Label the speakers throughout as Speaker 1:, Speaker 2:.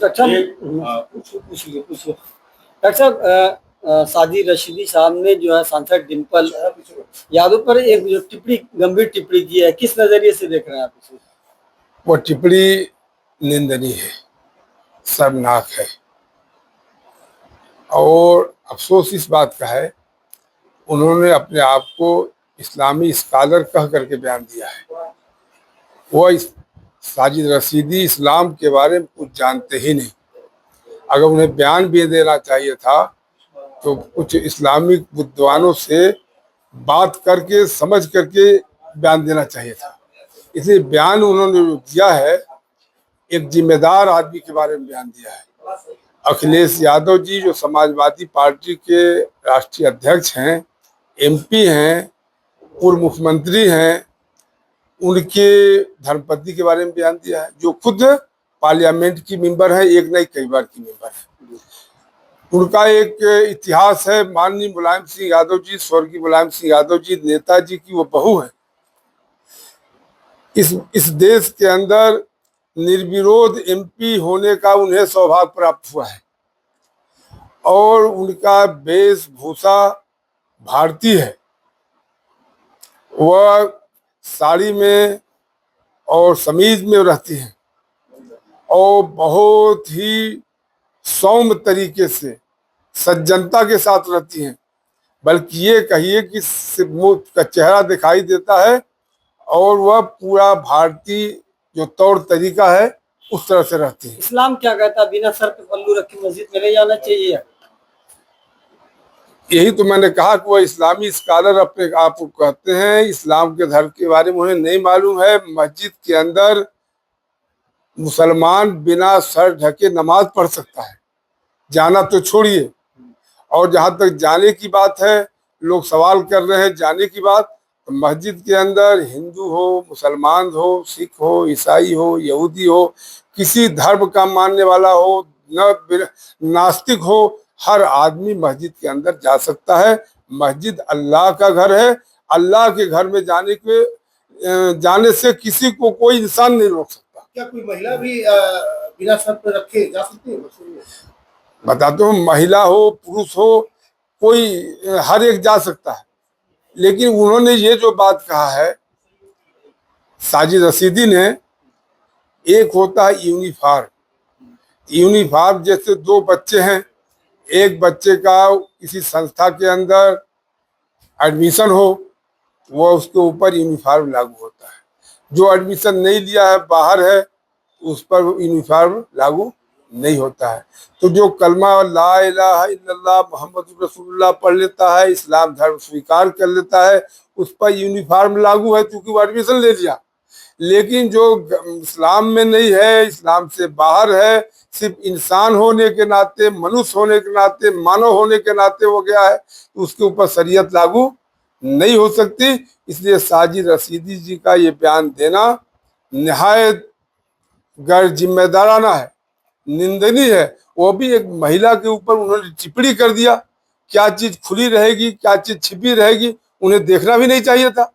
Speaker 1: Doctor पूछिए पूछिए। Doctor साहब, साजिद रशीदी साहब ने जो है सांसद डिम्पल यादव पर एक जो टिप्पणी, गंभीर टिप्पणी की है, किस नजरिए से देख रहे हैं आप इसे?
Speaker 2: वो टिप्पणी निंदनीय है, शर्मनाक है और अफसोस इस बात का है उन्होंने अपने आप को इस्लामी स्कॉलर कह करके बयान दिया है। वह साजिद रशीदी इस्लाम के बारे में कुछ जानते ही नहीं। अगर उन्हें बयान भी देना चाहिए था तो कुछ इस्लामिक विद्वानों से बात करके समझ करके बयान देना चाहिए था। इसलिए बयान उन्होंने जो दिया है एक जिम्मेदार आदमी के बारे में बयान दिया है। अखिलेश यादव जी जो समाजवादी पार्टी के राष्ट्रीय अध्यक्ष हैं, एमपी हैं, पूर्व मुख्यमंत्री हैं, उनके धर्मपत्नी के बारे में बयान दिया है जो खुद पार्लियामेंट की मेंबर है, एक नहीं कई बार की मेंबर है। उनका एक इतिहास है। माननीय मुलायम सिंह यादव जी, स्वर्गीय मुलायम सिंह यादव जी नेताजी की वो बहू है। इस देश के अंदर निर्विरोध एमपी होने का उन्हें सौभाग्य प्राप्त हुआ है और उनका वेशभूषा भारतीय है। वह साड़ी में और समीज में रहती हैं और बहुत ही सौम्य तरीके से सज्जनता के साथ रहती हैं। बल्कि ये कहिए कि मुंह का चेहरा दिखाई देता है और वह पूरा भारतीय जो तौर तरीका है उस तरह से रहती है।
Speaker 1: इस्लाम क्या कहता है, बिना सर पे पल्लू रखे मस्जिद में नहीं जाना चाहिए?
Speaker 2: यही तो मैंने कहा कि वह इस्लामी स्कॉलर अपने आप को कहते हैं। इस्लाम के धर्म के बारे में उन्हें नहीं मालूम है। मस्जिद के अंदर मुसलमान बिना सर ढके नमाज पढ़ सकता है, जाना तो छोड़िए। और जहां तक जाने की बात है, लोग सवाल कर रहे हैं जाने की बात, तो मस्जिद के अंदर हिंदू हो, मुसलमान हो, सिख हो, ईसाई हो, यहूदी हो, किसी धर्म का मानने वाला हो, न नास्तिक हो, हर आदमी मस्जिद के अंदर जा सकता है। मस्जिद अल्लाह का घर है। अल्लाह के घर में जाने से किसी को कोई इंसान नहीं रोक सकता।
Speaker 3: क्या कोई महिला भी बिना सर पर रखे जा सकती है?
Speaker 2: बताते हो, महिला हो पुरुष हो, कोई हर एक जा सकता है। लेकिन उन्होंने ये जो बात कहा है साजिद रशीदी ने, एक होता है यूनिफॉर्म जैसे दो बच्चे हैं, एक बच्चे का किसी संस्था के अंदर एडमिशन हो, वह उसके ऊपर यूनिफॉर्म लागू होता है। जो एडमिशन नहीं लिया है, बाहर है, उस पर यूनिफॉर्म लागू नहीं होता है। तो जो कलमा ला इलाहा इल्लल्लाह मुहम्मदुर रसूलुल्लाह पढ़ लेता है, इस्लाम धर्म स्वीकार कर लेता है, उस पर यूनिफॉर्म लागू है क्योंकि वो एडमिशन ले लिया। लेकिन जो इस्लाम में नहीं है, इस्लाम से बाहर है, सिर्फ इंसान होने के नाते, मनुष्य होने के नाते, मानव होने के नाते हो गया है, तो उसके ऊपर शरीयत लागू नहीं हो सकती। इसलिए साजिद रशीदी जी का ये बयान देना निहायत गैर जिम्मेदाराना है, निंदनीय है। वो भी एक महिला के ऊपर उन्होंने टिप्पणी कर दिया। क्या चीज खुली रहेगी, क्या चीज छिपी रहेगी, उन्हें देखना भी नहीं चाहिए था।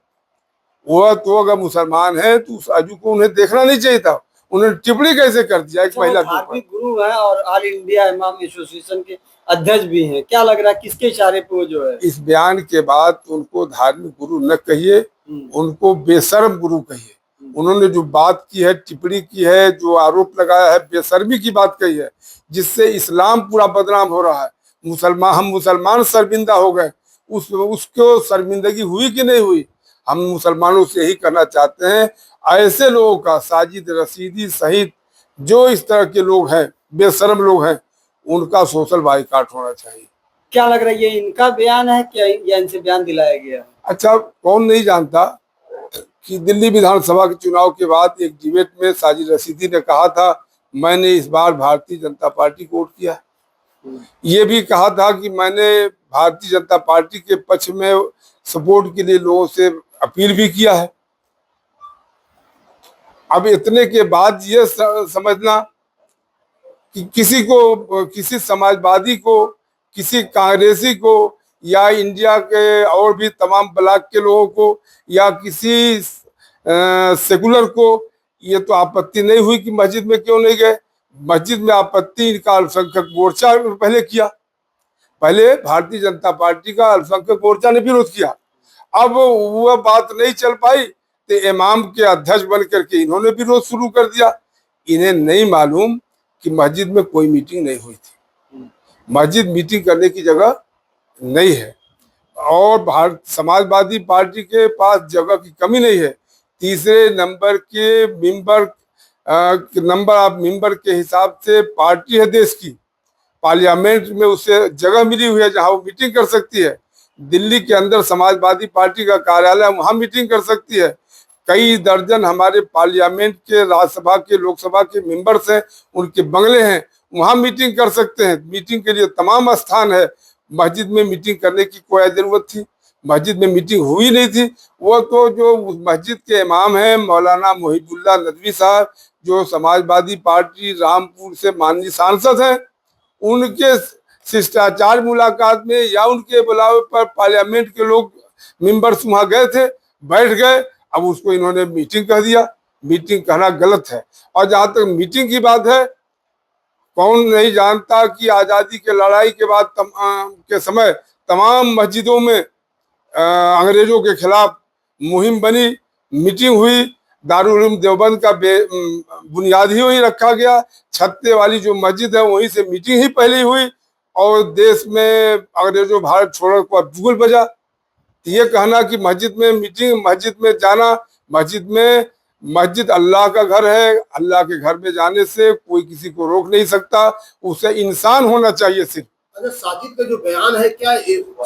Speaker 2: वह तो अगर मुसलमान है तो उस आजू को उन्हें देखना नहीं चाहिए था। उन्होंने टिप्पणी कैसे कर दिया एक महिला के ऊपर?
Speaker 1: धार्मिक गुरु है और ऑल इंडिया इमाम एसोसिएशन के अध्यक्ष भी हैं। क्या लग रहा है किसके इशारे पे वो जो है?
Speaker 2: इस बयान के बाद उनको धार्मिक गुरु न कहिए, उनको बेशर्म गुरु कहिए। उन्होंने जो बात की है, टिप्पणी की है, जो आरोप लगाया है, बेशर्मी की बात कही है, जिससे इस्लाम पूरा बदनाम हो रहा है। हम मुसलमान शर्मिंदा हो गए। उसको शर्मिंदगी हुई कि नहीं हुई? हम मुसलमानों से यही करना चाहते हैं, ऐसे लोगों का, साजिद रशीदी सहित जो इस तरह के लोग हैं, बेशर्म लोग हैं, उनका सोशल बाइकाट होना चाहिए।
Speaker 1: क्या लग रहा है ये इनका बयान है क्या या इनसे बयान दिलाया गया?
Speaker 2: अच्छा, कौन नहीं जानता कि दिल्ली विधानसभा के चुनाव के बाद एक डिबेट में साजिद रशीदी ने कहा था, मैंने इस बार भारतीय जनता पार्टी को वोट किया। ये भी कहा था कि मैंने भारतीय जनता पार्टी के पक्ष में सपोर्ट के लिए लोगों से अपील भी किया है। अब इतने के बाद ये समझना कि किसी समाजवादी को, किसी कांग्रेसी को, या इंडिया के और भी तमाम ब्लॉक के लोगों को, या किसी सेकुलर को ये तो आपत्ति नहीं हुई कि मस्जिद में क्यों नहीं गए। मस्जिद में आपत्ति का अल्पसंख्यक मोर्चा पहले किया, पहले भारतीय जनता पार्टी का अल्पसंख्यक मोर्चा ने विरोध किया। अब वह बात नहीं चल पाई तो इमाम के अध्यक्ष बन करके इन्होंने विरोध शुरू कर दिया। इन्हें नहीं मालूम कि मस्जिद में कोई मीटिंग नहीं हुई थी, मस्जिद मीटिंग करने की जगह नहीं है और भारत समाजवादी पार्टी के पास जगह की कमी नहीं है। तीसरे नंबर के नंबर के हिसाब से पार्टी है देश की, पार्लियामेंट में उसे जगह मिली हुई है जहां वो मीटिंग कर सकती है। दिल्ली के अंदर समाजवादी पार्टी का कार्यालय, वहां मीटिंग कर सकती है। कई दर्जन हमारे पार्लियामेंट के, राज्यसभा के, लोकसभा के मेंबर्स हैं, उनके बंगले हैं, वहां मीटिंग कर सकते हैं। मीटिंग के लिए तमाम स्थान है। मस्जिद में मीटिंग करने की कोई जरूरत थी? मस्जिद में मीटिंग हुई नहीं थी। वो तो जो मस्जिद के इमाम हैं मौलाना मोहिबुल्लाह नदवी साहब, जो समाजवादी पार्टी रामपुर से माननीय सांसद हैं, उनके शिष्टाचार मुलाकात में या उनके बुलावे पर पार्लियामेंट के लोग मेंबर्स वहां गए थे, बैठ गए। अब उसको इन्होंने मीटिंग कह दिया। मीटिंग कहना गलत है। और जहां तक मीटिंग की बात है, कौन नहीं जानता कि आजादी के लड़ाई के बाद के समय तमाम मस्जिदों में अंग्रेजों के खिलाफ मुहिम बनी, मीटिंग हुई। दारुल उलूम देवबंद का बुनियाद ही वहीं रखा गया। छत्ते वाली जो मस्जिद है वहीं से मीटिंग ही पहले हुई और देश में अंग्रेजों भारत छोड़ो को बिगुल बजा। ये कहना कि मस्जिद में मीटिंग, मस्जिद में जाना, मस्जिद अल्लाह का घर है। अल्लाह के घर में जाने से कोई किसी को रोक नहीं सकता। उसे इंसान होना चाहिए सिर्फ।
Speaker 3: अच्छा, साजिद का जो बयान है क्या